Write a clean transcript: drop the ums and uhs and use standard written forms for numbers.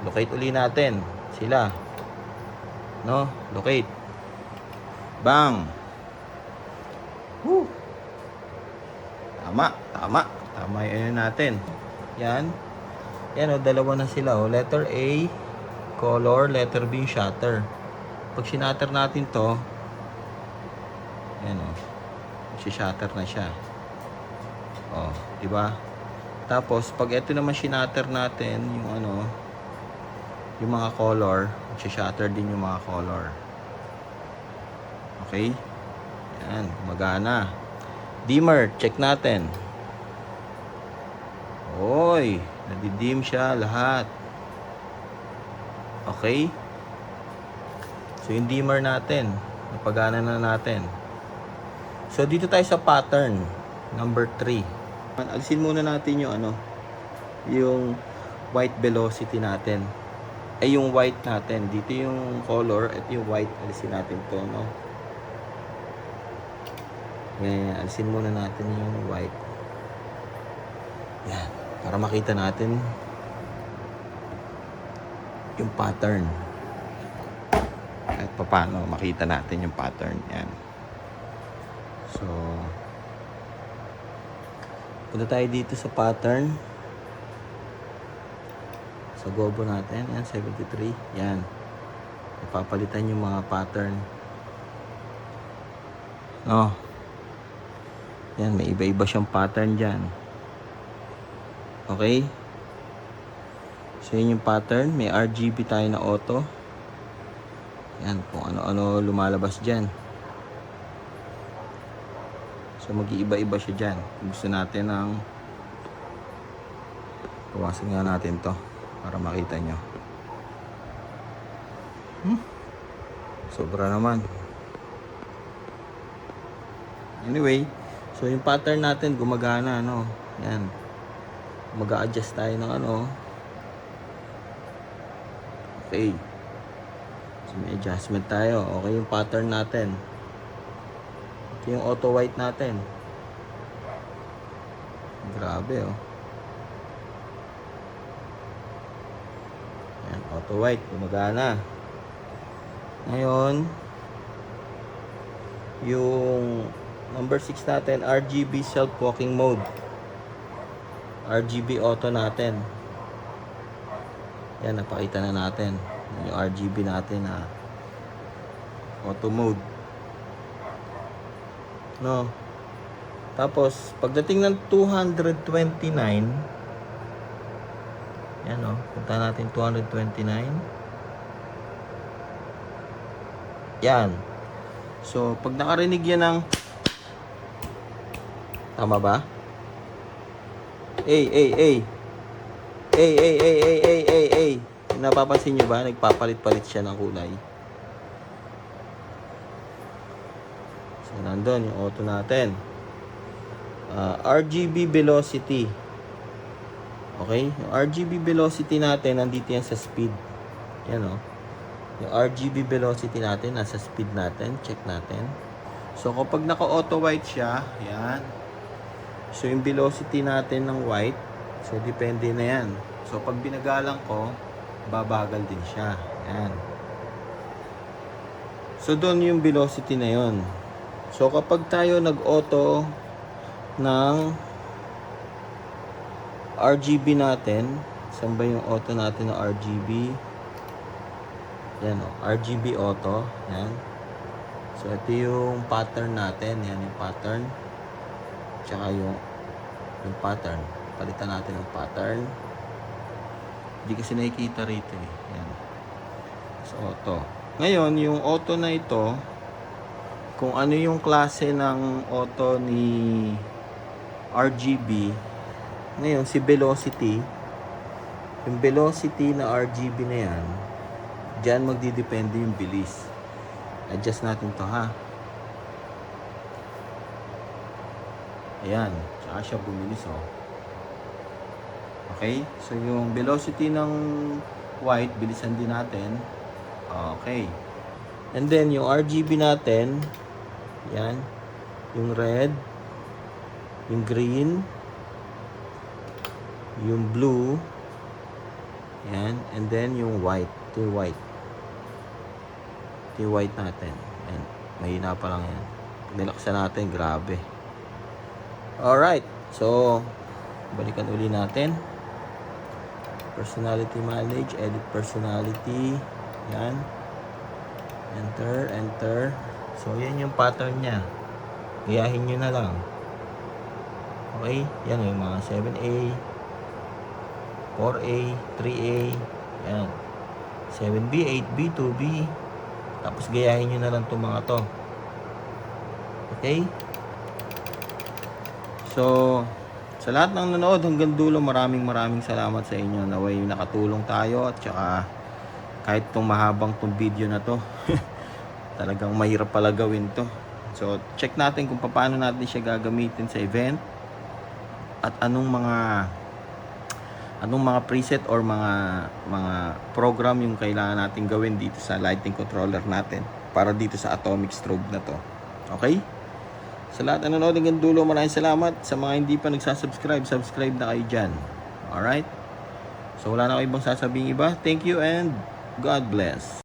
locate uli natin sila. No? Locate. Bang! Woo! Tama. Tama yung natin. Yan. Yan o, dalawa na sila o. Letter A, color. Letter B, shutter. Pag shutter natin to, yan o. Si-shutter na siya. O, diba? Tapos, pag ito naman shutter natin, yung ano, yung mga color, si-shutter din yung mga color. Okay? Yan, gumagana. Dimmer, check natin. Oy, nadidim siya lahat. Okay? So, yung dimmer natin, napagana na natin. So, dito tayo sa pattern, number 3. Alisin muna natin yung ano, yung white velocity natin. Ay, yung white natin. Dito yung color at yung white. Alisin natin to, no? Yan, alisin muna natin yung white. Yan, para makita natin yung pattern. Kahit paano makita natin yung pattern. Yan. So, punta tayo dito sa pattern. Sa gobo natin. Yan, 73. Yan. Ipapalitan yung mga pattern. No. Yan, may iba-iba siyang pattern dyan. Okay? So, yun yung pattern. May RGB tayo na auto. Yan, kung ano-ano lumalabas dyan. So, mag-iiba-iba siya dyan. Gusto natin ng bawasan nga natin to para makita nyo. Sobra naman. Anyway, so yung pattern natin gumagana, no? Yan. Mag-a-adjust tayo ng ano. Okay. So may adjustment tayo. Okay yung pattern natin. Ito yung auto white natin. Grabe, oh. Yan, auto white gumagana. Ngayon, yung number 6 natin, RGB self-walking mode. RGB auto natin. Yan, napakita na natin. Yung RGB natin na auto mode. No. Tapos, pagdating ng 229, yan o, punta natin 229. Yan. So, pag nakarinig yan ng tama ba? Napapansin nyo ba? Nagpapalit-palit siya ng kulay. So, nandun yung auto natin. RGB velocity. Okay? Yung RGB velocity natin, nandito yan sa speed. Yan o. Yung RGB velocity natin, nasa speed natin. Check natin. So, kapag naka-auto white siya, yan. So, yung velocity natin ng white, so, depende na yan. So, pag binagalang ko, babagal din siya. Yan. So, doon yung velocity na yon. So, kapag tayo nag-auto ng RGB natin, saan ba yung auto natin ng RGB? Yan o, RGB auto. Yan. So, ito yung pattern natin. Yan yung pattern. Tsaka yung pattern. Palitan natin yung pattern. Hindi kasi nakikita rito eh. Yan. So, auto. Ngayon, yung auto na ito, kung ano yung klase ng auto ni RGB, ngayon, si velocity, yung velocity na RGB na yan, dyan magdidepende yung bilis. Adjust natin to, ha. Ayan. Tsaka siya bumilis, oh. Okay? So, yung velocity ng white, bilisan din natin. Okay. And then, yung RGB natin, yan. Yung red, yung green, yung blue, Yan. And then yung white. Ito yung white. Ito yung white natin. Yan. Mahina pa lang yan. Pag nilaksan natin, grabe. Alright. So, balikan uli natin. Personality manage. Edit personality. Yan. Enter. Enter. So, yan yung pattern niya. Gayahin nyo na lang. Okay. Yan yung mga 7A. 4A. 3A. Yan. 7B, 8B, 2B. Tapos gayahin nyo na lang itong mga to. Okay? So, sa lahat ng nanood hanggang dulo, maraming salamat sa inyo. Naway nakatulong tayo at saka kahit itong mahabang tong video na to, talagang mahirap pala gawin to. So, check natin kung paano natin siya gagamitin sa event at anong mga preset or mga program yung kailangan natin gawin dito sa lighting controller natin para dito sa atomic strobe na to. Okay? Sa lahat na nanonood hanggang dulo, maraming salamat. Sa mga hindi pa nagsasubscribe, subscribe na kayo dyan. Alright? So wala na kayo ibang sasabihin iba. Thank you and God bless.